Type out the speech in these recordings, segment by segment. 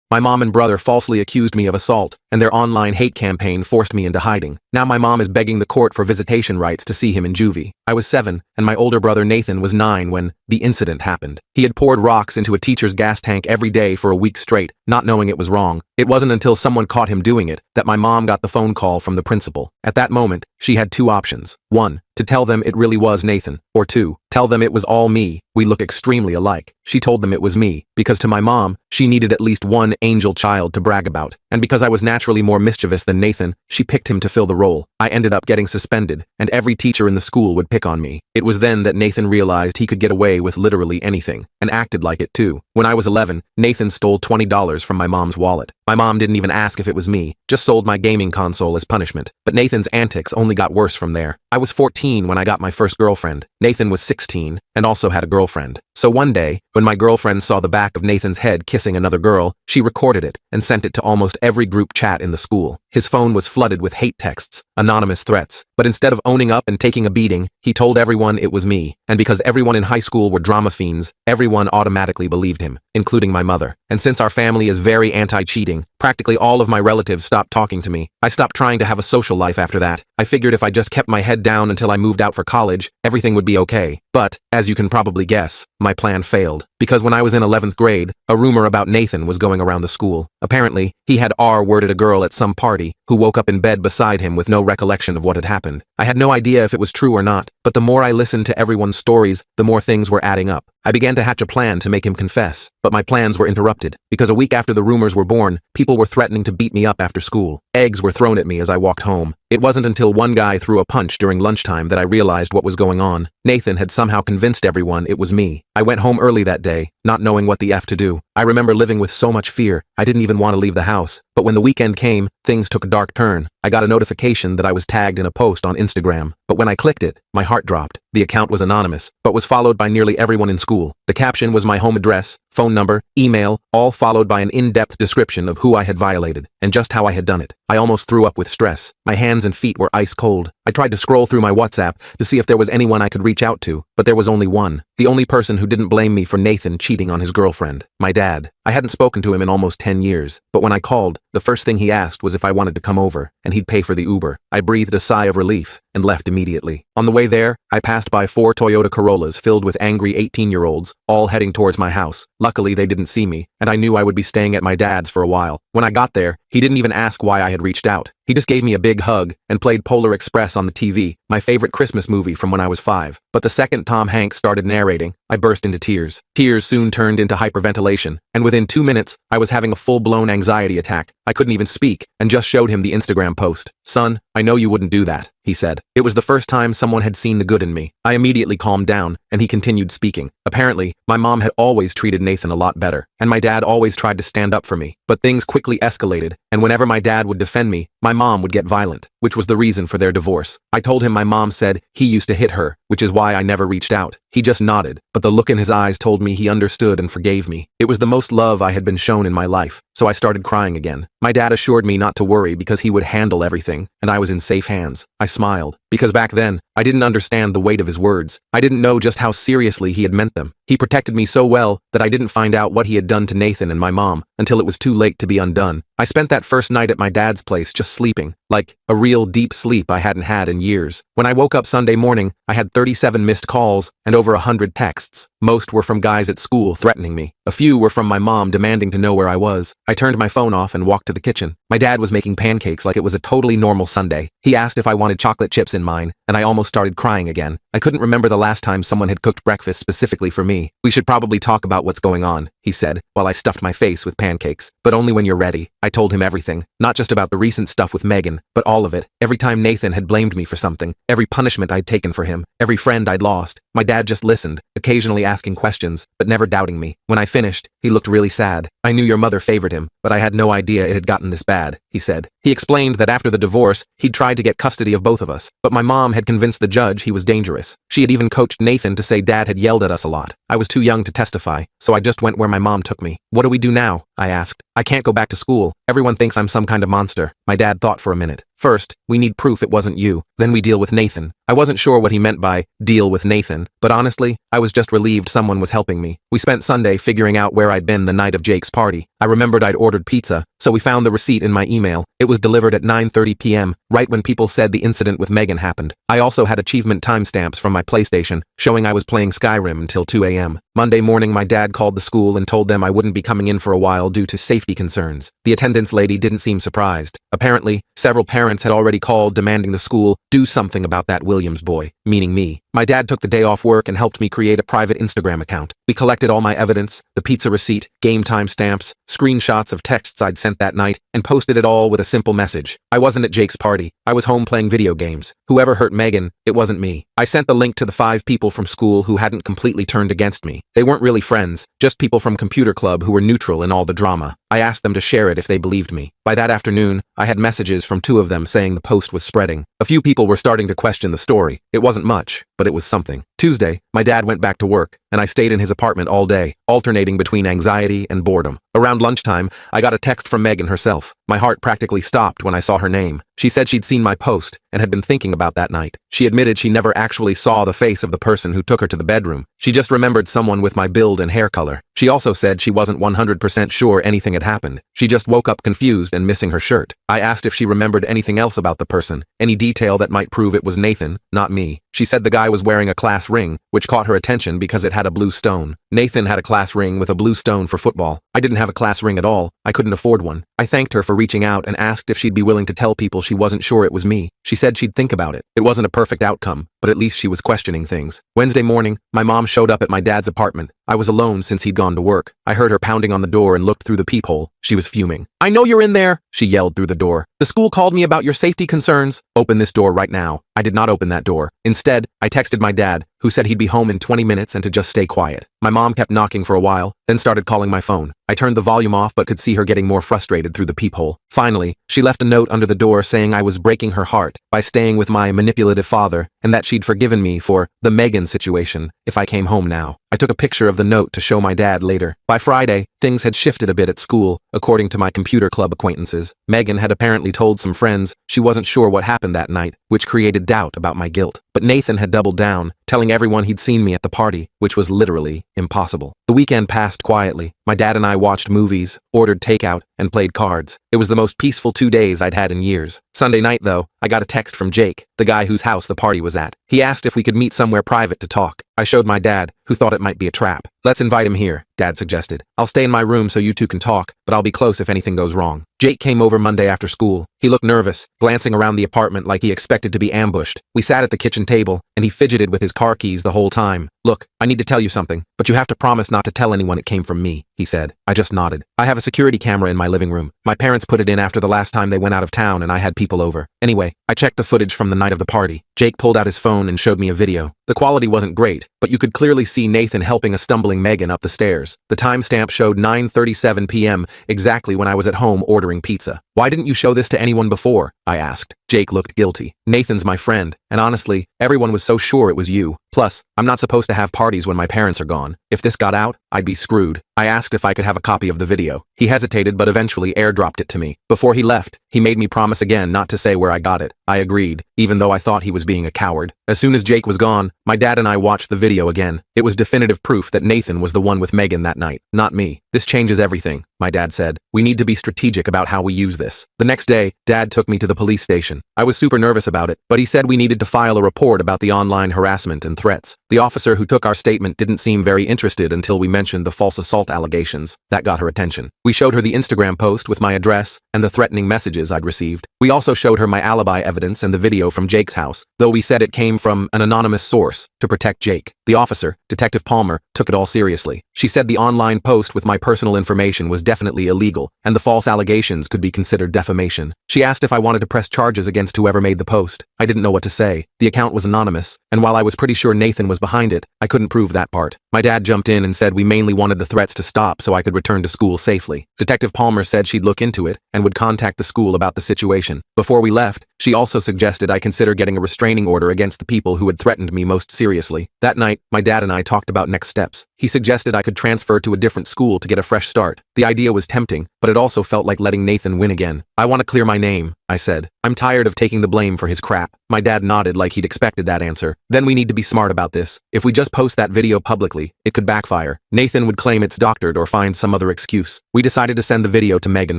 My mom and brother falsely accused me of assault, and their online hate campaign forced me into hiding. Now my mom is begging the court for visitation rights to see him in Juvie. I was 7, and my older brother Nathan was 9 when the incident happened. He had poured rocks into a teacher's gas tank every day for a week straight, not knowing it was wrong. It wasn't until someone caught him doing it that my mom got the phone call from the principal. At that moment, she had 2 options. 1, to tell them it really was Nathan, or 2, tell them it was all me. We look extremely alike. She told them it was me, because to my mom, she needed at least one angel child to brag about. And because I was naturally more mischievous than Nathan, she picked him to fill the role. I ended up getting suspended, and every teacher in the school would pick on me. It was then that Nathan realized he could get away with literally anything, and acted like it too. When I was 11, Nathan stole $20 from my mom's wallet. My mom didn't even ask if it was me, just sold my gaming console as punishment. But Nathan's antics only got worse from there. I was 14 when I got my first girlfriend. Nathan was 16, and also had a girlfriend. So one day, when my girlfriend saw the back of Nathan's head kissing another girl, she recorded it and sent it to almost every group chat in the school. His phone was flooded with hate texts, anonymous threats. But instead of owning up and taking a beating, he told everyone it was me. And because everyone in high school were drama fiends, everyone automatically believed him, including my mother. And since our family is very anti-cheating, practically all of my relatives stopped talking to me. I stopped trying to have a social life after that. I figured if I just kept my head down until I moved out for college, everything would be okay. But, as you can probably guess, my plan failed. Because when I was in 11th grade, a rumor about Nathan was going around the school. Apparently, he had R-worded a girl at some party, who woke up in bed beside him with no recollection of what had happened. I had no idea if it was true or not, but the more I listened to everyone's stories, the more things were adding up. I began to hatch a plan to make him confess, but my plans were interrupted, because a week after the rumors were born, people were threatening to beat me up after school. Eggs were thrown at me as I walked home. It wasn't until one guy threw a punch during lunchtime that I realized what was going on. Nathan had somehow convinced everyone it was me. I went home early that day, not knowing what the F to do. I remember living with so much fear, I didn't even want to leave the house. But when the weekend came, things took a dark turn. I got a notification that I was tagged in a post on Instagram. But when I clicked it, my heart dropped. The account was anonymous, but was followed by nearly everyone in school. The caption was my home address, phone number, email, all followed by an in-depth description of who I had violated, and just how I had done it. I almost threw up with stress. My hands and feet were ice cold. I tried to scroll through my WhatsApp to see if there was anyone I could reach out to, but there was only one. The only person who didn't blame me for Nathan cheating on his girlfriend. My dad. I hadn't spoken to him in almost 10 years, but when I called, the first thing he asked was if I wanted to come over, and he'd pay for the Uber. I breathed a sigh of relief and left immediately. On the way there, I passed by 4 Toyota Corollas filled with angry 18-year-olds, all heading towards my house. Luckily, they didn't see me, and I knew I would be staying at my dad's for a while. When I got there, he didn't even ask why I had reached out. He just gave me a big hug and played Polar Express on the TV, my favorite Christmas movie from when I was 5. But the second Tom Hanks started narrating, I burst into tears. Tears soon turned into hyperventilation, and within 2 minutes, I was having a full-blown anxiety attack. I couldn't even speak, and just showed him the Instagram post. "Son, I know you wouldn't do that," he said. It was the first time someone had seen the good in me. I immediately calmed down, and he continued speaking. Apparently, my mom had always treated Nathan a lot better, and my dad always tried to stand up for me. But things quickly escalated, and whenever my dad would defend me, my mom would get violent, which was the reason for their divorce. I told him my mom said he used to hit her, which is why I never reached out. He just nodded, but the look in his eyes told me he understood and forgave me. It was the most love I had been shown in my life, so I started crying again. My dad assured me not to worry because he would handle everything, and I was in safe hands. I smiled, because back then, I didn't understand the weight of his words. I didn't know just how seriously he had meant them. He protected me so well that I didn't find out what he had done to Nathan and my mom until it was too late to be undone. I spent that first night at my dad's place just sleeping, like a real deep sleep I hadn't had in years. When I woke up Sunday morning, I had 37 missed calls and over 100 texts. Most were from guys at school threatening me. A few were from my mom demanding to know where I was. I turned my phone off and walked to the kitchen. My dad was making pancakes like it was a totally normal Sunday. He asked if I wanted chocolate chips in mine, and I almost started crying again. I couldn't remember the last time someone had cooked breakfast specifically for me. "We should probably talk about what's going on," he said, while I stuffed my face with pancakes. "But only when you're ready." I told him everything, not just about the recent stuff with Megan, but all of it. Every time Nathan had blamed me for something, every punishment I'd taken for him, every friend I'd lost. My dad just listened, occasionally asking questions, but never doubting me. When I finished, he looked really sad. "I knew your mother favored him, but I had no idea it had gotten this bad," he said. He explained that after the divorce, he'd tried to get custody of both of us, but my mom had convinced the judge he was dangerous. She had even coached Nathan to say Dad had yelled at us a lot. I was too young to testify, so I just went where my my mom took me. What do we do now? I asked. I can't go back to school. Everyone thinks I'm some kind of monster. My dad thought for a minute. First, we need proof it wasn't you. Then we deal with Nathan. I wasn't sure what he meant by deal with Nathan, but honestly, I was just relieved someone was helping me. We spent Sunday figuring out where I'd been the night of Jake's party. I remembered I'd ordered pizza, so we found the receipt in my email. It was delivered at 9:30 p.m., right when people said the incident with Megan happened. I also had achievement timestamps from my PlayStation, showing I was playing Skyrim until 2 a.m. Monday morning, my dad called the school and told them I wouldn't be coming in for a while due to safety concerns. The attendance lady didn't seem surprised. Apparently, several parents had already called demanding the school do something about that Williams boy, meaning me. My dad took the day off work and helped me create a private Instagram account. We collected all my evidence, the pizza receipt, game timestamps, screenshots of texts I'd sent that night, and posted it all with a simple message. I wasn't at Jake's party. I was home playing video games. Whoever hurt Megan, it wasn't me. I sent the link to the 5 people from school who hadn't completely turned against me. They weren't really friends, just people from computer club who were neutral in all the drama. I asked them to share it if they believed me. By that afternoon, I had messages from 2 of them saying the post was spreading. A few people were starting to question the story. It wasn't much, but it was something. Tuesday, my dad went back to work, and I stayed in his apartment all day, alternating between anxiety and boredom. Around lunchtime, I got a text from Megan herself. My heart practically stopped when I saw her name. She said she'd seen my post and had been thinking about that night. She admitted she never actually saw the face of the person who took her to the bedroom. She just remembered someone with my build and hair color. She also said she wasn't 100% sure anything had happened. She just woke up confused and missing her shirt. I asked if she remembered anything else about the person, any detail that might prove it was Nathan, not me. She said the guy was wearing a class ring, which caught her attention because it had a blue stone. Nathan had a class ring with a blue stone for football. I didn't have a class ring at all. I couldn't afford one. I thanked her for reaching out and asked if she'd be willing to tell people she wasn't sure it was me. She said she'd think about it. It wasn't a perfect outcome, but at least she was questioning things. Wednesday morning, my mom showed up at my dad's apartment. I was alone since he'd gone to work. I heard her pounding on the door and looked through the peephole. She was fuming. "I know you're in there," she yelled through the door. "The school called me about your safety concerns. Open this door right now." I did not open that door. Instead, I texted my dad, who said he'd be home in 20 minutes and to just stay quiet. My mom kept knocking for a while, then started calling my phone. I turned the volume off but could see her getting more frustrated through the peephole. Finally, she left a note under the door saying I was breaking her heart by staying with my manipulative father and that she'd forgiven me for the Megan situation if I came home now. I took a picture of the note to show my dad later. By Friday, things had shifted a bit at school, according to my computer club acquaintances. Megan had apparently told some friends she wasn't sure what happened that night, which created doubt about my guilt. But Nathan had doubled down, telling everyone he'd seen me at the party, which was literally impossible. The weekend passed quietly. My dad and I watched movies, ordered takeout, and played cards. It was the most peaceful 2 days I'd had in years. Sunday night, though, I got a text from Jake, the guy whose house the party was at. He asked if we could meet somewhere private to talk. I showed my dad, who thought it might be a trap. "Let's invite him here," Dad suggested. "I'll stay in my room so you two can talk, but I'll be close if anything goes wrong." Jake came over Monday after school. He looked nervous, glancing around the apartment like he expected to be ambushed. We sat at the kitchen table, and he fidgeted with his car keys the whole time. "Look, I need to tell you something, but you have to promise not to tell anyone it came from me," he said. I just nodded. "I have a security camera in my living room. My parents put it in after the last time they went out of town and I had people over. Anyway, I checked the footage from the night of the party." Jake pulled out his phone and showed me a video. The quality wasn't great, but you could clearly see Nathan helping a stumbling Megan up the stairs. The timestamp showed 9:37 p.m., exactly when I was at home ordering pizza. "Why didn't you show this to anyone before?" I asked. Jake looked guilty. "Nathan's my friend, and honestly, everyone was so sure it was you. Plus, I'm not supposed to have parties when my parents are gone. If this got out, I'd be screwed." I asked if I could have a copy of the video. He hesitated but eventually airdropped it to me. Before he left, he made me promise again not to say where I got it. I agreed, even though I thought he was being a coward. As soon as Jake was gone, my dad and I watched the video again. It was definitive proof that Nathan was the one with Megan that night, not me. "This changes everything," my dad said. "We need to be strategic about how we use this." The next day, Dad took me to the police station. I was super nervous about it, but he said we needed to file a report about the online harassment and threats. The officer who took our statement didn't seem very interested until we mentioned the false assault allegations. That got her attention. We showed her the Instagram post with my address and the threatening messages I'd received. We also showed her my alibi evidence and the video from Jake's house, though we said it came from an anonymous source to protect Jake. The officer, Detective Palmer, took it all seriously. She said the online post with my personal information was definitely illegal, and the false allegations could be considered defamation. She asked if I wanted to press charges against whoever made the post. I didn't know what to say. The account was anonymous, and while I was pretty sure Nathan was behind it, I couldn't prove that part. My dad jumped in and said we mainly wanted the threats to stop so I could return to school safely. Detective Palmer said she'd look into it and would contact the school about the situation. Before we left, She also suggested I consider getting a restraining order against the people who had threatened me most seriously. That night, my dad and I talked about next steps. He suggested I could transfer to a different school to get a fresh start. The idea was tempting, but it also felt like letting Nathan win again. I want to clear my name, I said. I'm tired of taking the blame for his crap. My dad nodded like he'd expected that answer. Then we need to be smart about this. If we just post that video publicly, it could backfire. Nathan would claim it's doctored or find some other excuse. We decided to send the video to Megan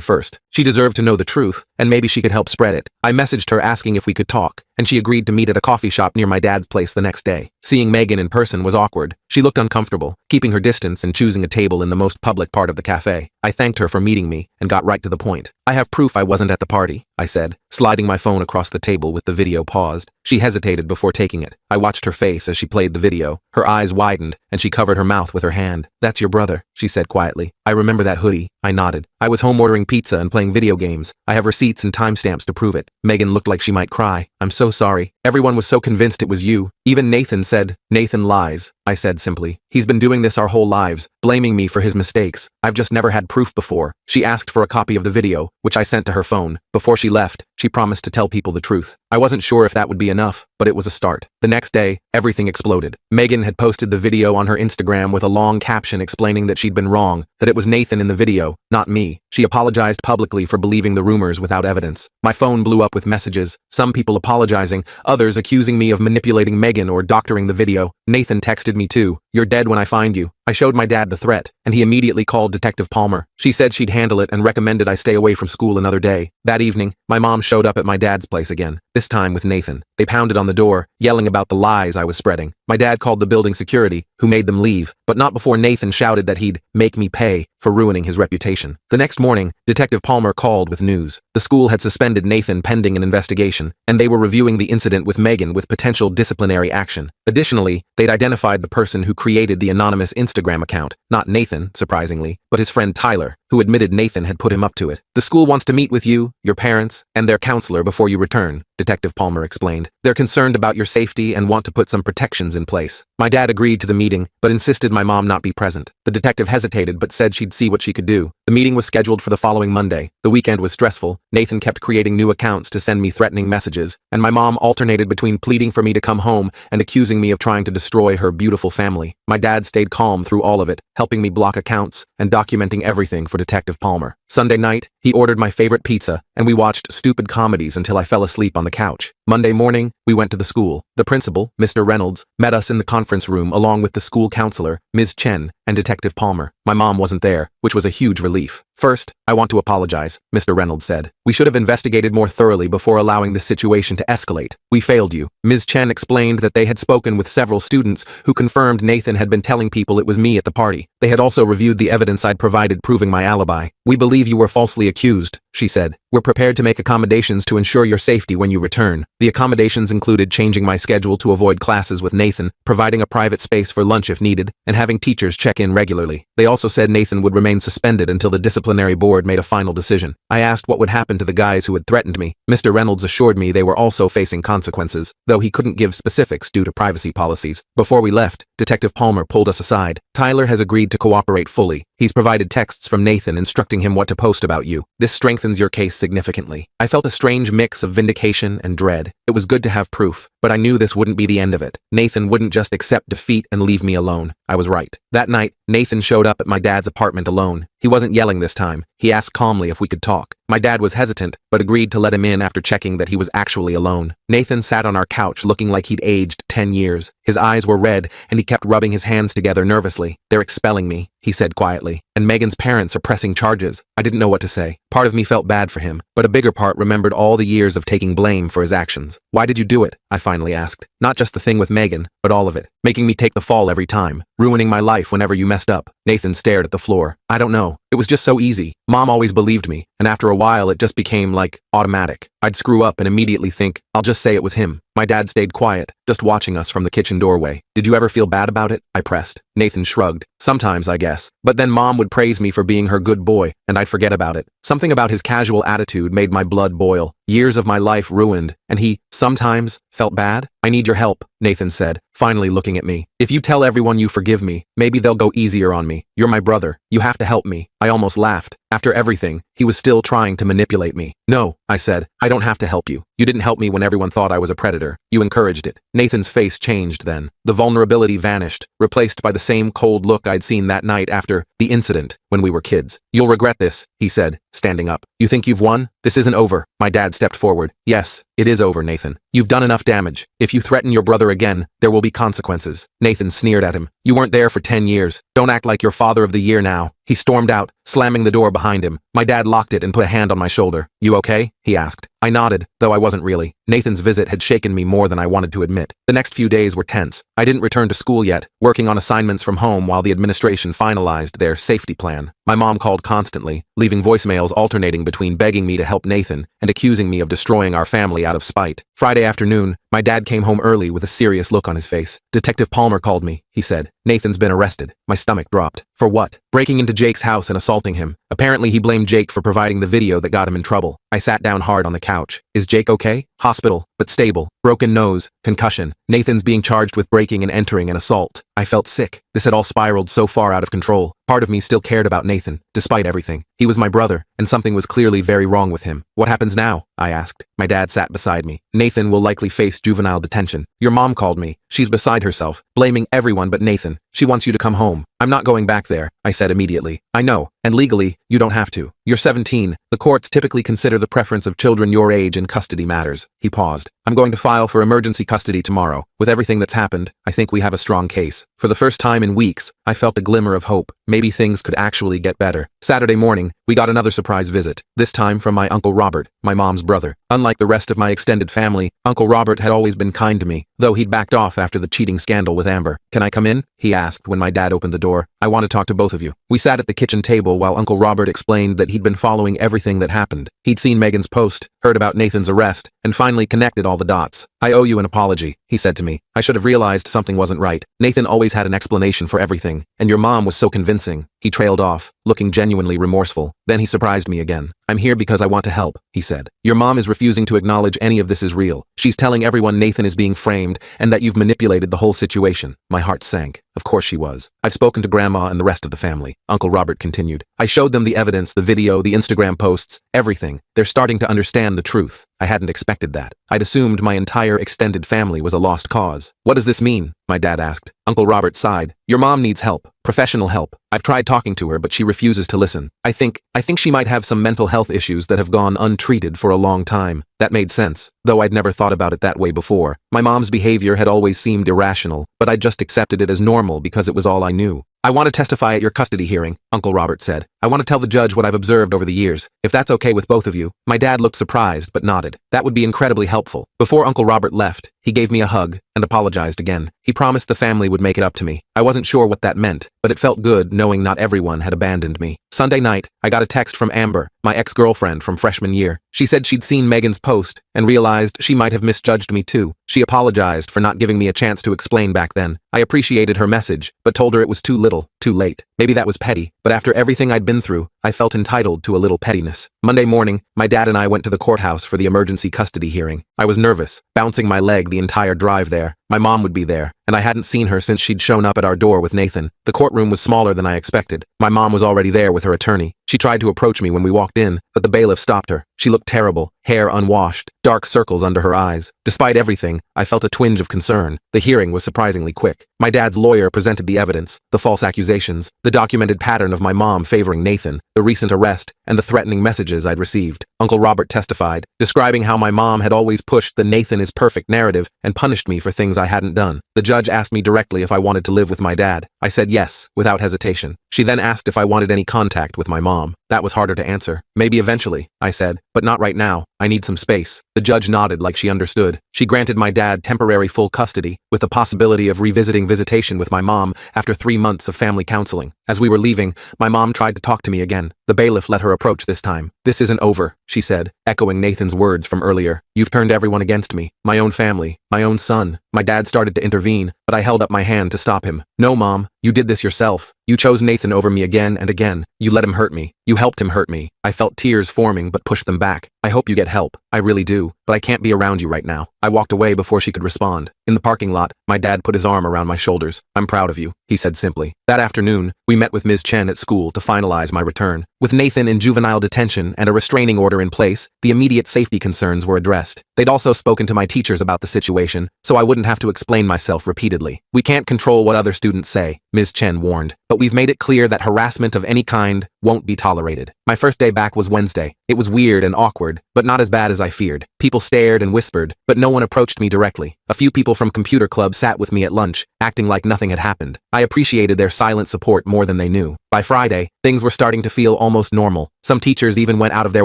first. She deserved to know the truth, and maybe she could help spread it. I messaged her asking if we could talk, and she agreed to meet at a coffee shop near my dad's place the next day. Seeing Megan in person was awkward. She looked uncomfortable, keeping her distance and choosing a table in the most public part of the cafe. I thanked her for meeting me and got right to the point. I have proof I wasn't at the party, I said, sliding my phone across the table with the video paused. She hesitated before taking it. I watched her face as she played the video. Her eyes widened, and she covered her mouth with her hand. That's your brother, she said quietly. I remember that hoodie. I nodded. I was home ordering pizza and playing video games. I have receipts and timestamps to prove it. Megan looked like she might cry. I'm so sorry. Everyone was so convinced it was you. Even Nathan said, Nathan lies, I said simply. He's been doing this our whole lives, blaming me for his mistakes. I've just never had proof before. She asked for a copy of the video, which I sent to her phone. Before she left, she promised to tell people the truth. I wasn't sure if that would be enough, but it was a start. The next day, everything exploded. Megan had posted the video on her Instagram with a long caption explaining that she'd been wrong, that it was Nathan in the video, not me. She apologized publicly for believing the rumors without evidence. My phone blew up with messages, some people apologizing, others accusing me of manipulating Megan or doctoring the video. Nathan texted me too. You're dead when I find you. I showed my dad the threat, and he immediately called Detective Palmer. She said she'd handle it and recommended I stay away from school another day. That evening, my mom showed up at my dad's place again, this time with Nathan. They pounded on the door, yelling about the lies I was spreading. My dad called the building security, who made them leave, but not before Nathan shouted that he'd make me pay for ruining his reputation. The next morning, Detective Palmer called with news. The school had suspended Nathan pending an investigation, and they were reviewing the incident with Megan with potential disciplinary action. Additionally, they'd identified the person who created the anonymous Instagram account, not Nathan, surprisingly, but his friend Tyler, who admitted Nathan had put him up to it. The school wants to meet with you, your parents, and their counselor before you return, Detective Palmer explained. They're concerned about your safety and want to put some protections in place. My dad agreed to the meeting, but insisted my mom not be present. The detective hesitated but said she'd see what she could do. The meeting was scheduled for the following Monday. The weekend was stressful. Nathan kept creating new accounts to send me threatening messages, and my mom alternated between pleading for me to come home and accusing me of trying to destroy her beautiful family. My dad stayed calm through all of it, helping me block accounts and documenting everything for Detective Palmer. Sunday night, he ordered my favorite pizza, and we watched stupid comedies until I fell asleep on the couch. Monday morning, we went to the school. The principal, Mr. Reynolds, met us in the conference room along with the school counselor, Ms. Chen, and Detective Palmer. My mom wasn't there, which was a huge relief. First, I want to apologize, Mr. Reynolds said. We should have investigated more thoroughly before allowing this situation to escalate. We failed you. Ms. Chen explained that they had spoken with several students who confirmed Nathan had been telling people it was me at the party. They had also reviewed the evidence I'd provided proving my alibi. We believe you were falsely accused, she said. We're prepared to make accommodations to ensure your safety when you return. The accommodations included changing my schedule to avoid classes with Nathan, providing a private space for lunch if needed, and having teachers check in regularly. They also said Nathan would remain suspended until the disciplinary board made a final decision. I asked what would happen to the guys who had threatened me. Mr. Reynolds assured me they were also facing consequences, though he couldn't give specifics due to privacy policies. Before we left, Detective Palmer pulled us aside. Tyler has agreed to cooperate fully. He's provided texts from Nathan instructing him what to post about you. This strengthens your case significantly. I felt a strange mix of vindication and dread. It was good to have proof, but I knew this wouldn't be the end of it. Nathan wouldn't just accept defeat and leave me alone. I was right. That night, Nathan showed up at my dad's apartment alone. He wasn't yelling this time. He asked calmly if we could talk. My dad was hesitant, but agreed to let him in after checking that he was actually alone. Nathan sat on our couch looking like he'd aged 10 years. His eyes were red, and he kept rubbing his hands together nervously. They're expelling me, he said quietly. And Megan's parents are pressing charges. I didn't know what to say. Part of me felt bad for him, but a bigger part remembered all the years of taking blame for his actions. Why did you do it? I finally asked. Not just the thing with Megan, but all of it. Making me take the fall every time. Ruining my life whenever you messed up. Nathan stared at the floor. I don't know. It was just so easy. Mom always believed me, and after a while it just became like automatic. I'd screw up and immediately think, I'll just say it was him. My dad stayed quiet, just watching us from the kitchen doorway. Did you ever feel bad about it? I pressed. Nathan shrugged. Sometimes, I guess. But then Mom would praise me for being her good boy, and I'd forget about it. Something about his casual attitude made my blood boil. Years of my life ruined, and he, sometimes, felt bad? I need your help, Nathan said, finally looking at me. If you tell everyone you forgive me, maybe they'll go easier on me. You're my brother. You have to help me. I almost laughed. After everything, he was still trying to manipulate me. No, I said, I don't have to help you. You didn't help me when everyone thought I was a predator. You encouraged it. Nathan's face changed then. The vulnerability vanished, replaced by the same cold look I'd seen that night after the incident when we were kids. You'll regret this, he said, standing up. You think you've won? This isn't over. My dad stepped forward. Yes, it is over, Nathan. You've done enough damage. If you threaten your brother again, there will be consequences. Nathan sneered at him. You weren't there for 10 years. Don't act like you're father of the year now. He stormed out, slamming the door behind him. My dad locked it and put a hand on my shoulder. You okay? He asked. I nodded, though I wasn't really. Nathan's visit had shaken me more than I wanted to admit. The next few days were tense. I didn't return to school yet, working on assignments from home while the administration finalized their safety plan. My mom called constantly, leaving voicemails alternating between begging me to help Nathan and accusing me of destroying our family out of spite. Friday afternoon, my dad came home early with a serious look on his face. Detective Palmer called me, he said. Nathan's been arrested. My stomach dropped. For what? Breaking into Jake's house and assaulting him. Apparently he blamed Jake for providing the video that got him in trouble. I sat down hard on the couch. Is Jake okay? Hospital, but stable. Broken nose, concussion. Nathan's being charged with breaking and entering an assault. I felt sick. This had all spiraled so far out of control. Part of me still cared about Nathan, despite everything. He was my brother, and something was clearly very wrong with him. What happens now? I asked. My dad sat beside me. Nathan will likely face juvenile detention. Your mom called me. She's beside herself, blaming everyone but Nathan. She wants you to come home. I'm not going back there, I said immediately. I know, and legally, you don't have to. You're 17. The courts typically consider the preference of children your age in custody matters. He paused. I'm going to file for emergency custody tomorrow. With everything that's happened, I think we have a strong case. For the first time in weeks, I felt a glimmer of hope. Maybe things could actually get better. Saturday morning, we got another surprise visit, this time from my Uncle Robert, my mom's brother. Unlike the rest of my extended family, Uncle Robert had always been kind to me, though he'd backed off after the cheating scandal with Amber. Can I come in? He asked when my dad opened the door. I want to talk to both of you. We sat at the kitchen table while Uncle Robert explained that he'd been following everything that happened. He'd seen Megan's post, heard about Nathan's arrest, and finally connected all the dots. I owe you an apology, he said to me. I should have realized something wasn't right. Nathan always had an explanation for everything, and your mom was so convincing. He trailed off, looking genuinely remorseful. Then he surprised me again. I'm here because I want to help, he said. Your mom is refusing to acknowledge any of this is real. She's telling everyone Nathan is being framed and that you've manipulated the whole situation. My heart sank. Of course she was. I've spoken to Grandma and the rest of the family, Uncle Robert continued. I showed them the evidence, the video, the Instagram posts, everything. They're starting to understand the truth. I hadn't expected that. I'd assumed my entire extended family was a lost cause. What does this mean? My dad asked. Uncle Robert sighed. Your mom needs help. Professional help. I've tried talking to her, but she refuses to listen. I think she might have some mental health issues that have gone untreated for a long time. That made sense, though I'd never thought about it that way before. My mom's behavior had always seemed irrational, but I'd just accepted it as normal because it was all I knew. I want to testify at your custody hearing, Uncle Robert said. I want to tell the judge what I've observed over the years, if that's okay with both of you. My dad looked surprised but nodded. That would be incredibly helpful. Before Uncle Robert left, he gave me a hug and apologized again. He promised the family would make it up to me. I wasn't sure what that meant, but it felt good knowing not everyone had abandoned me. Sunday night, I got a text from Amber, my ex-girlfriend from freshman year. She said she'd seen Megan's post and realized she might have misjudged me too. She apologized for not giving me a chance to explain back then. I appreciated her message, but told her it was too little, too late. Maybe that was petty, but after everything I'd been through, I felt entitled to a little pettiness. Monday morning, my dad and I went to the courthouse for the emergency custody hearing. I was nervous, bouncing my leg the entire drive there. My mom would be there, and I hadn't seen her since she'd shown up at our door with Nathan. The courtroom was smaller than I expected. My mom was already there with her attorney. She tried to approach me when we walked in, but the bailiff stopped her. She looked terrible, hair unwashed, dark circles under her eyes. Despite everything, I felt a twinge of concern. The hearing was surprisingly quick. My dad's lawyer presented the evidence, the false accusations, the documented pattern of my mom favoring Nathan, the recent arrest, and the threatening messages I'd received. Uncle Robert testified, describing how my mom had always pushed the Nathan is perfect narrative and punished me for things I hadn't done. The judge asked me directly if I wanted to live with my dad. I said yes, without hesitation. She then asked if I wanted any contact with my mom. That was harder to answer. Maybe eventually, I said, but not right now. I need some space. The judge nodded like she understood. She granted my dad temporary full custody, with the possibility of revisiting visitation with my mom after 3 months of family counseling. As we were leaving, my mom tried to talk to me again. The bailiff let her approach this time. This isn't over, she said, echoing Nathan's words from earlier. You've turned everyone against me. My own family, my own son. My dad started to intervene, but I held up my hand to stop him. No, Mom, you did this yourself. You chose Nathan over me again and again. You let him hurt me. You helped him hurt me. I felt tears forming but pushed them back. I hope you get help. I really do, but I can't be around you right now. I walked away before she could respond. In the parking lot, my dad put his arm around my shoulders. I'm proud of you, he said simply. That afternoon, we met with Ms. Chen at school to finalize my return. With Nathan in juvenile detention and a restraining order in place, the immediate safety concerns were addressed. They'd also spoken to my teachers about the situation, so I wouldn't have to explain myself repeatedly. We can't control what other students say, Ms. Chen warned, but we've made it clear that harassment of any kind won't be tolerated. My first day back was Wednesday. It was weird and awkward, but not as bad as I feared. People stared and whispered, but no one approached me directly. A few people from computer club sat with me at lunch, acting like nothing had happened. I appreciated their silent support more than they knew. By Friday, things were starting to feel almost normal. Some teachers even went out of their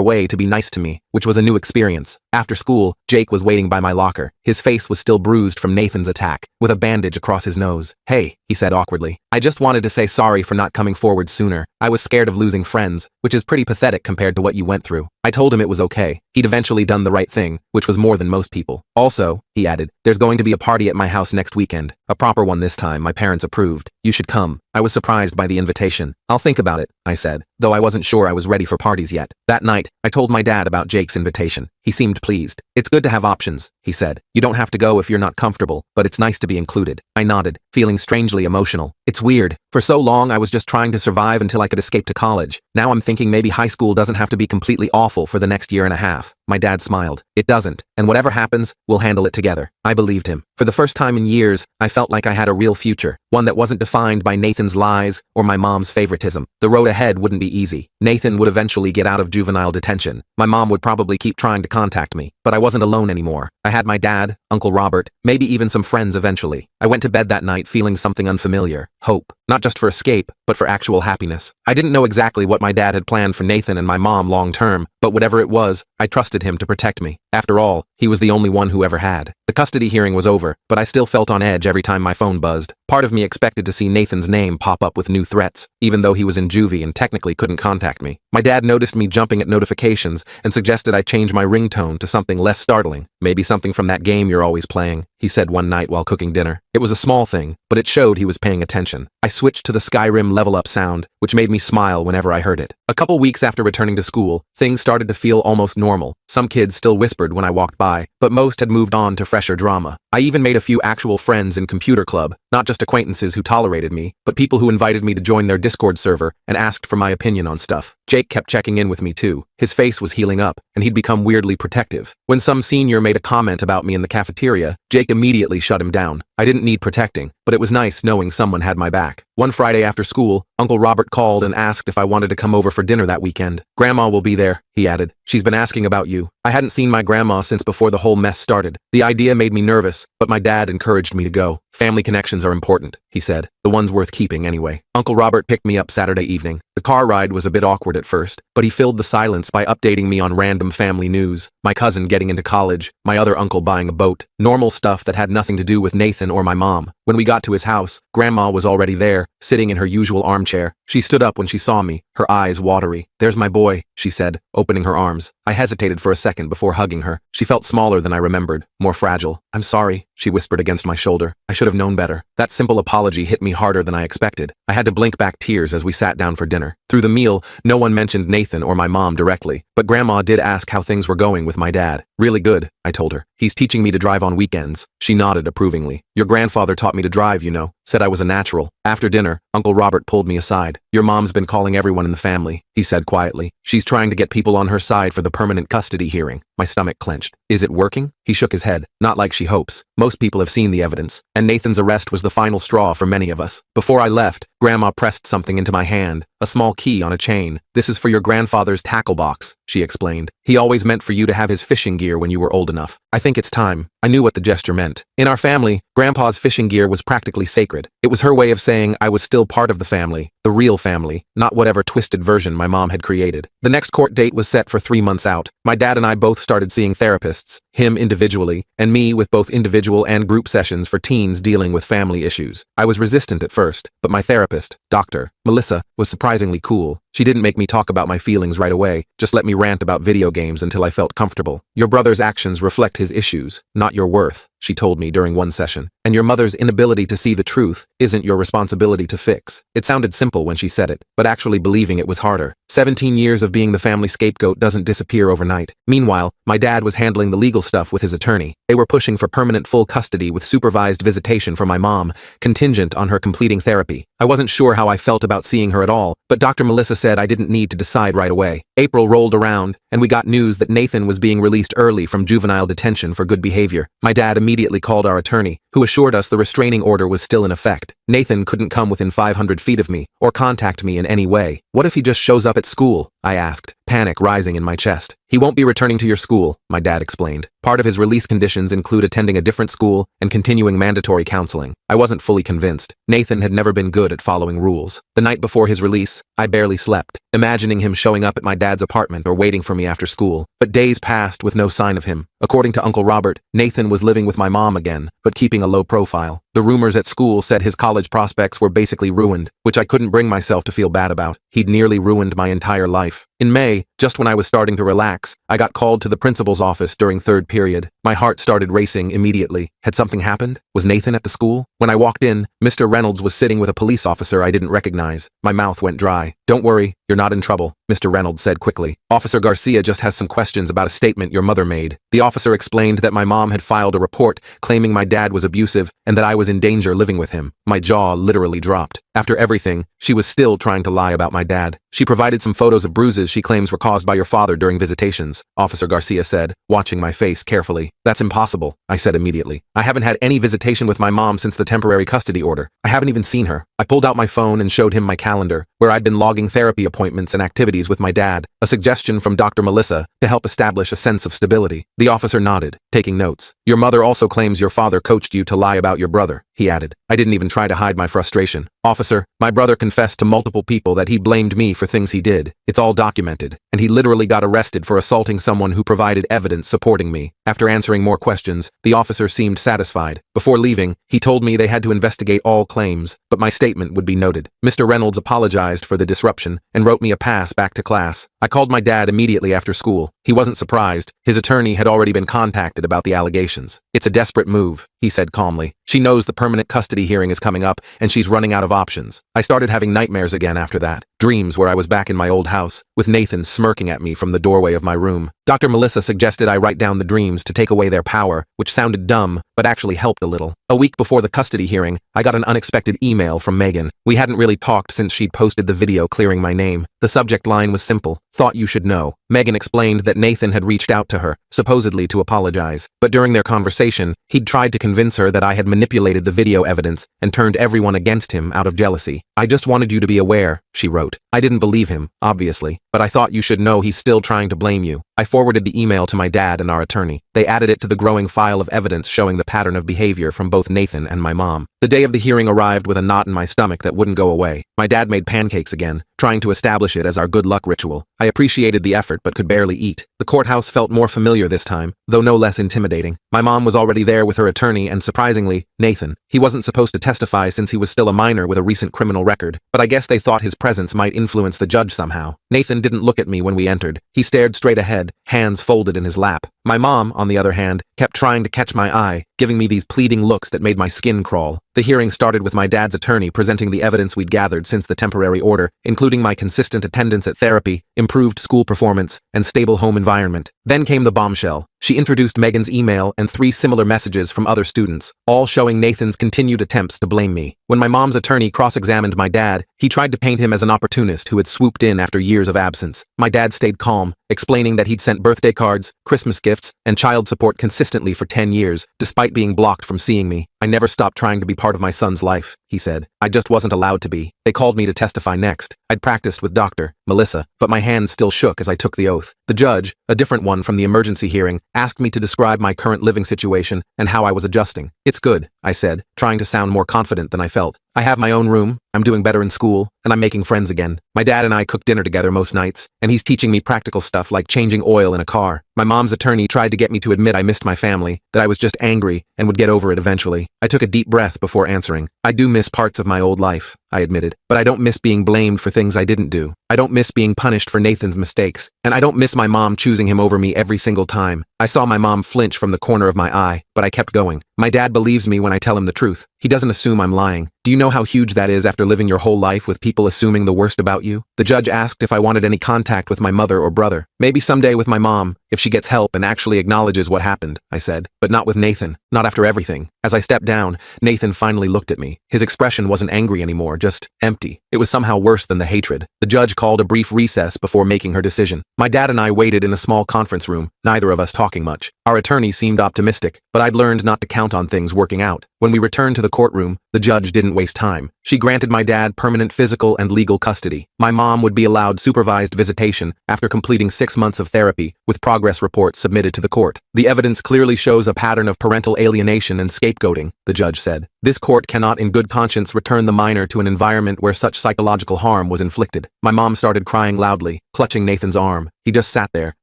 way to be nice to me, which was a new experience. After school, Jake was waiting by my locker. His face was still bruised from Nathan's attack, with a bandage across his nose. Hey, he said awkwardly. I just wanted to say sorry for not coming forward sooner. I was scared of losing friends, which is pretty pathetic compared to what you went through. I told him it was okay. He'd eventually done the right thing, which was more than most people. Also, he added, there's going to be a party at my house next weekend. A proper one this time, my parents approved. You should come. I was surprised by the invitation. I'll think about it, I said, though I wasn't sure I was ready for parties yet. That night, I told my dad about Jake's invitation. He seemed pleased. It's good to have options, he said. You don't have to go if you're not comfortable, but it's nice to be included. I nodded, feeling strangely emotional. It's weird. For so long, I was just trying to survive until I could escape to college. Now I'm thinking maybe high school doesn't have to be completely awful for the next year and a half. My dad smiled. It doesn't, and whatever happens, we'll handle it together. I believed him. For the first time in years, I felt like I had a real future, one that wasn't defined by Nathan's lies or my mom's favoritism. The road ahead wouldn't be easy. Nathan would eventually get out of juvenile detention. My mom would probably keep trying to contact me, but I wasn't alone anymore. I had my dad, Uncle Robert, maybe even some friends eventually. I went to bed that night feeling something unfamiliar. Hope. Not just for escape, but for actual happiness. I didn't know exactly what my dad had planned for Nathan and my mom long term, but whatever it was, I trusted him to protect me. After all, he was the only one who ever had. The custody hearing was over, but I still felt on edge every time my phone buzzed. Part of me expected to see Nathan's name pop up with new threats, even though he was in juvie and technically couldn't contact me. My dad noticed me jumping at notifications and suggested I change my ringtone to something less startling. Maybe something from that game you're always playing, he said one night while cooking dinner. It was a small thing, but it showed he was paying attention. I switched to the Skyrim level up sound, which made me smile whenever I heard it. A couple weeks after returning to school, things started to feel almost normal. Some kids still whispered when I walked by, but most had moved on to fresher drama. I even made a few actual friends in computer club, not just acquaintances who tolerated me, but people who invited me to join their Discord server and asked for my opinion on stuff. Jake kept checking in with me too. His face was healing up, and he'd become weirdly protective. When some senior made a comment about me in the cafeteria, Jake immediately shut him down. I didn't need protecting, but it was nice knowing someone had my back. One Friday after school, Uncle Robert called and asked if I wanted to come over for dinner that weekend. Grandma will be there, he added. She's been asking about you. I hadn't seen my grandma since before the whole mess started. The idea made me nervous, but my dad encouraged me to go. Family connections are important, he said. The ones worth keeping anyway. Uncle Robert picked me up Saturday evening. The car ride was a bit awkward at first, but he filled the silence by updating me on random family news. My cousin getting into college, my other uncle buying a boat, normal stuff that had nothing to do with Nathan or my mom. When we got to his house, Grandma was already there, sitting in her usual armchair. She stood up when she saw me, her eyes watery. There's my boy, she said, opening her arms. I hesitated for a second before hugging her. She felt smaller than I remembered, more fragile. I'm sorry, she whispered against my shoulder. I should have known better. That simple apology hit me harder than I expected. I had to blink back tears as we sat down for dinner. Through the meal, no one mentioned Nathan or my mom directly, but Grandma did ask how things were going with my dad. Really good, I told her. He's teaching me to drive on weekends. She nodded approvingly. Your grandfather taught me to drive, you know. Said I was a natural. After dinner, Uncle Robert pulled me aside. Your mom's been calling everyone in the family, he said quietly. She's trying to get people on her side for the permanent custody hearing. My stomach clenched. Is it working? He shook his head. Not like she hopes. Most people have seen the evidence, and Nathan's arrest was the final straw for many of us. Before I left, Grandma pressed something into my hand, a small key on a chain. This is for your grandfather's tackle box, she explained. He always meant for you to have his fishing gear when you were old enough. I think it's time. I knew what the gesture meant. In our family, Grandpa's fishing gear was practically sacred. It was her way of saying I was still part of the family, the real family, not whatever twisted version my mom had created. The next court date was set for 3 months out. My dad and I both started seeing therapists, him individually, and me with both individual and group sessions for teens dealing with family issues. I was resistant at first, but my therapist, Dr. Melissa, was surprisingly cool. She didn't make me talk about my feelings right away, just let me rant about video games until I felt comfortable. Your brother's actions reflect his issues, not your worth, she told me during one session. And your mother's inability to see the truth isn't your responsibility to fix. It sounded simple when she said it, but actually believing it was harder. 17 years of being the family scapegoat doesn't disappear overnight. Meanwhile, my dad was handling the legal stuff with his attorney. They were pushing for permanent full custody with supervised visitation for my mom, contingent on her completing therapy. I wasn't sure how I felt about seeing her at all, but Dr. Melissa said I didn't need to decide right away. April rolled around, and we got news that Nathan was being released early from juvenile detention for good behavior. My dad immediately called our attorney, who assured us the restraining order was still in effect. Nathan couldn't come within 500 feet of me or contact me in any way. What if he just shows up at school? I asked, panic rising in my chest. He won't be returning to your school, my dad explained. Part of his release conditions include attending a different school and continuing mandatory counseling. I wasn't fully convinced. Nathan had never been good at following rules. The night before his release, I barely slept, imagining him showing up at my dad's apartment or waiting for me after school. But days passed with no sign of him. According to Uncle Robert, Nathan was living with my mom again, but keeping a low profile. The rumors at school said his college prospects were basically ruined, which I couldn't bring myself to feel bad about. He'd nearly ruined my entire life. In May, just when I was starting to relax, I got called to the principal's office during third period. My heart started racing immediately. Had something happened? Was Nathan at the school? When I walked in, Mr. Reynolds was sitting with a police officer I didn't recognize. My mouth went dry. Don't worry, you're not in trouble, Mr. Reynolds said quickly. Officer Garcia just has some questions about a statement your mother made. The officer explained that my mom had filed a report claiming my dad was abusive and that I was in danger living with him. My jaw literally dropped. After everything, she was still trying to lie about my dad. She provided some photos of bruises she claims were caused by your father during visitations, Officer Garcia said, watching my face carefully. That's impossible, I said immediately. I haven't had any visitation with my mom since the temporary custody order. I haven't even seen her. I pulled out my phone and showed him my calendar, where I'd been logging therapy appointments and activities with my dad, a suggestion from Dr. Melissa to help establish a sense of stability. The officer nodded, taking notes. Your mother also claims your father coached you to lie about your brother, he added. I didn't even try to hide my frustration. Officer, my brother confessed to multiple people that he blamed me for things he did. It's all documented, and he literally got arrested for assaulting someone who provided evidence supporting me. After answering more questions, the officer seemed satisfied. Before leaving, he told me they had to investigate all claims, but my statement would be noted. Mr. Reynolds apologized for the disruption and wrote me a pass back to class. I called my dad immediately after school. He wasn't surprised. His attorney had already been contacted about the allegations. It's a desperate move, he said calmly. She knows the permanent custody hearing is coming up, and she's running out of options. I started having nightmares again after that. Dreams where I was back in my old house, with Nathan smirking at me from the doorway of my room. Dr. Melissa suggested I write down the dreams to take away their power, which sounded dumb, but actually helped a little. A week before the custody hearing, I got an unexpected email from Megan. We hadn't really talked since she'd posted the video clearing my name. The subject line was simple: thought you should know. Megan explained that Nathan had reached out to her, supposedly to apologize. But during their conversation, he'd tried to convince her that I had manipulated the video evidence and turned everyone against him out of jealousy. I just wanted you to be aware, she wrote. I didn't believe him, obviously, but I thought you should know he's still trying to blame you. I forwarded the email to my dad and our attorney. They added it to the growing file of evidence showing the pattern of behavior from both Nathan and my mom. The day of the hearing arrived with a knot in my stomach that wouldn't go away. My dad made pancakes again, trying to establish it as our good luck ritual. I appreciated the effort but could barely eat. The courthouse felt more familiar this time, though no less intimidating. My mom was already there with her attorney and, surprisingly, Nathan. He wasn't supposed to testify since he was still a minor with a recent criminal record, but I guess they thought his presence might influence the judge somehow. Nathan didn't look at me when we entered. He stared straight ahead, hands folded in his lap. My mom, on the other hand, kept trying to catch my eye, giving me these pleading looks that made my skin crawl. The hearing started with my dad's attorney presenting the evidence we'd gathered since the temporary order, including my consistent attendance at therapy, improved school performance, and stable home environment. Then came the bombshell. She introduced Megan's email and 3 similar messages from other students, all showing Nathan's continued attempts to blame me. When my mom's attorney cross-examined my dad, he tried to paint him as an opportunist who had swooped in after years of absence. My dad stayed calm, explaining that he'd sent birthday cards, Christmas gifts, and child support consistently for 10 years, despite being blocked from seeing me. I never stopped trying to be part of my son's life, he said. I just wasn't allowed to be. They called me to testify next. I'd practiced with Dr. Melissa, but my hands still shook as I took the oath. The judge, a different one from the emergency hearing, asked me to describe my current living situation and how I was adjusting. It's good, I said, trying to sound more confident than I felt. I have my own room, I'm doing better in school, and I'm making friends again. My dad and I cook dinner together most nights, and he's teaching me practical stuff like changing oil in a car. My mom's attorney tried to get me to admit I missed my family, that I was just angry and would get over it eventually. I took a deep breath before answering. I do miss parts of my old life. I admitted, but I don't miss being blamed for things I didn't do. I don't miss being punished for Nathan's mistakes, and I don't miss my mom choosing him over me every single time. I saw my mom flinch from the corner of my eye, but I kept going. My dad believes me when I tell him the truth. He doesn't assume I'm lying. Do you know how huge that is after living your whole life with people assuming the worst about you? The judge asked if I wanted any contact with my mother or brother. Maybe someday with my mom, if she gets help and actually acknowledges what happened, I said. But not with Nathan, not after everything. As I stepped down, Nathan finally looked at me. His expression wasn't angry anymore, just empty. It was somehow worse than the hatred. The judge called a brief recess before making her decision. My dad and I waited in a small conference room, neither of us talking much. Our attorney seemed optimistic, but I'd learned not to count on things working out. When we returned to the courtroom, the judge didn't waste time. She granted my dad permanent physical and legal custody. My mom would be allowed supervised visitation after completing 6 months of therapy, with progress reports submitted to the court. The evidence clearly shows a pattern of parental alienation and scapegoating, the judge said. This court cannot in good conscience return the minor to an environment where such psychological harm was inflicted. My mom started crying loudly, clutching Nathan's arm. He just sat there,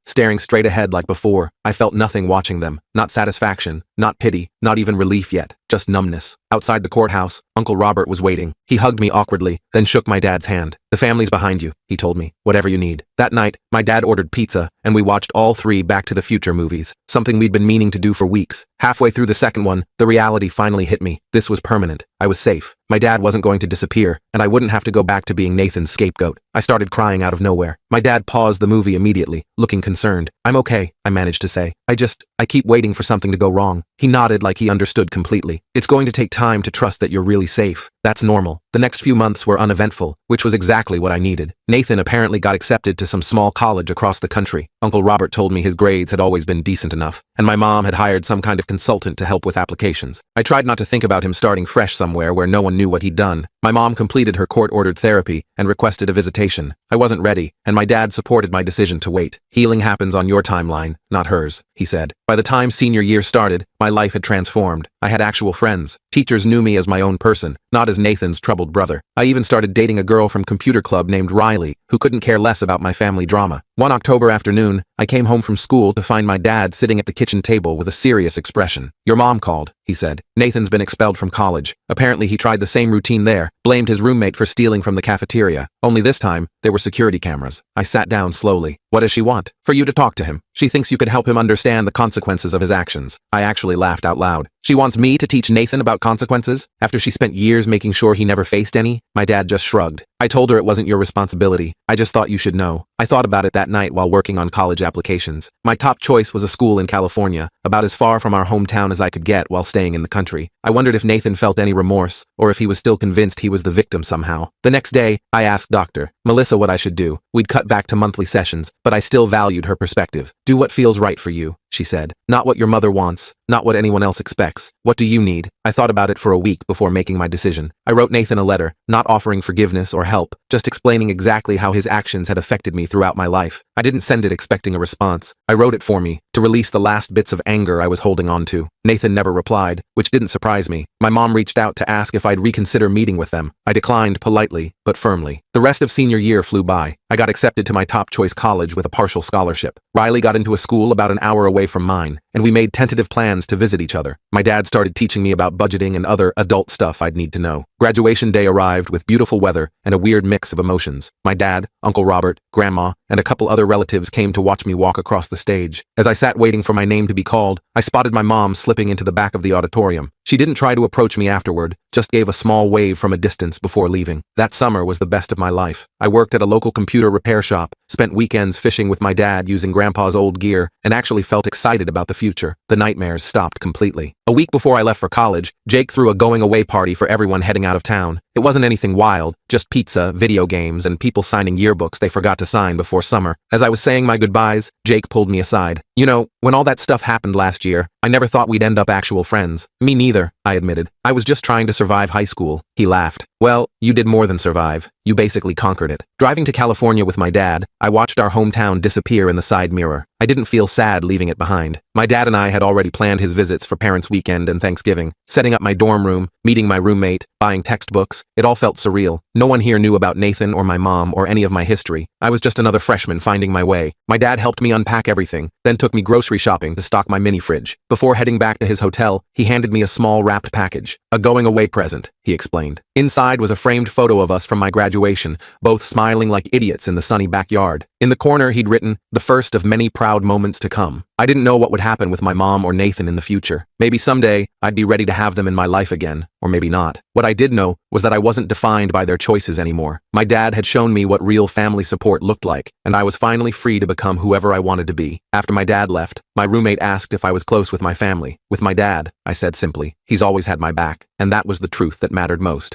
staring straight ahead like before. I felt nothing watching them. Not satisfaction, not pity, not even relief yet, just numbness. Outside the courthouse, Uncle Robert was waiting. He hugged me awkwardly, then shook my dad's hand. "The family's behind you," he told me. "Whatever you need." That night, my dad ordered pizza, and we watched all 3 Back to the Future movies, something we'd been meaning to do for weeks. Halfway through the second one, the reality finally hit me. This was permanent. I was safe. My dad wasn't going to disappear, and I wouldn't have to go back to being Nathan's scapegoat. I started crying out of nowhere. My dad paused the movie immediately, looking concerned. "I'm okay," I managed to say. I keep waiting for something to go wrong." He nodded like he understood completely. "It's going to take time to trust that you're really safe. That's normal." The next few months were uneventful, which was exactly what I needed. Nathan apparently got accepted to some small college across the country. Uncle Robert told me his grades had always been decent enough, and my mom had hired some kind of consultant to help with applications. I tried not to think about him starting fresh somewhere where no one knew what he'd done. My mom completed her court-ordered therapy and requested a visitation. I wasn't ready, and my dad supported my decision to wait. "Healing happens on your timeline, not hers," he said. By the time senior year started, my life had transformed. I had actual friends. Teachers knew me as my own person, not as Nathan's troubled brother. I even started dating a girl from computer club named Riley, who couldn't care less about my family drama. One October afternoon, I came home from school to find my dad sitting at the kitchen table with a serious expression. "Your mom called," he said. "Nathan's been expelled from college. Apparently he tried the same routine there, blamed his roommate for stealing from the cafeteria. Only this time, there were security cameras." I sat down slowly. "What does she want?" "For you to talk to him. She thinks you could help him understand the consequences of his actions." I actually laughed out loud. "She wants me to teach Nathan about consequences? After she spent years making sure he never faced any?" My dad just shrugged. "I told her it wasn't your responsibility. I just thought you should know." I thought about it that night while working on college applications. My top choice was a school in California, about as far from our hometown as I could get while staying in the country. I wondered if Nathan felt any remorse, or if he was still convinced he was the victim somehow. The next day, I asked Dr. Melissa what I should do. We'd cut back to monthly sessions, but I still valued her perspective. "Do what feels right for you," she said. "Not what your mother wants, not what anyone else expects. What do you need?" I thought about it for a week before making my decision. I wrote Nathan a letter, not offering forgiveness or help, just explaining exactly how his actions had affected me throughout my life. I didn't send it expecting a response. I wrote it for me, to release the last bits of anger I was holding on to. Nathan never replied, which didn't surprise me. My mom reached out to ask if I'd reconsider meeting with them. I declined politely, but firmly. The rest of senior year flew by. I got accepted to my top choice college with a partial scholarship. Riley got into a school about an hour away from mine, and we made tentative plans to visit each other. My dad started teaching me about budgeting and other adult stuff I'd need to know. Graduation day arrived with beautiful weather and a weird mix of emotions. My dad, Uncle Robert, Grandma, and a couple other relatives came to watch me walk across the stage. As I sat waiting for my name to be called, I spotted my mom slipping into the back of the auditorium. She didn't try to approach me afterward, just gave a small wave from a distance before leaving. That summer was the best of my life. I worked at a local computer repair shop, spent weekends fishing with my dad using Grandpa's old gear, and actually felt excited about the future. The nightmares stopped completely. A week before I left for college, Jake threw a going-away party for everyone heading out of town. It wasn't anything wild, just pizza, video games, and people signing yearbooks they forgot to sign before summer. As I was saying my goodbyes, Jake pulled me aside. "You know, when all that stuff happened last year, I never thought we'd end up actual friends." "Me neither," I admitted. "I was just trying to survive high school." He laughed. "Well, you did more than survive. You basically conquered it." Driving to California with my dad, I watched our hometown disappear in the side mirror. I didn't feel sad leaving it behind. My dad and I had already planned his visits for Parents' Weekend and Thanksgiving, setting up my dorm room, meeting my roommate, buying textbooks. It all felt surreal. No one here knew about Nathan or my mom or any of my history. I was just another freshman finding my way. My dad helped me unpack everything, then took me grocery shopping to stock my mini fridge. Before heading back to his hotel, he handed me a small wrapped package. A going-away present, he explained. Inside was a framed photo of us from my graduation, both smiling like idiots in the sunny backyard. In the corner, he'd written, "The first of many proud moments to come." I didn't know what would happen with my mom or Nathan in the future. Maybe someday, I'd be ready to have them in my life again, or maybe not. What I did know was that I wasn't defined by their choices anymore. My dad had shown me what real family support looked like, and I was finally free to become whoever I wanted to be. After my dad left, my roommate asked if I was close with my family. With my dad, I said simply, he's always had my back, and that was the truth that mattered most.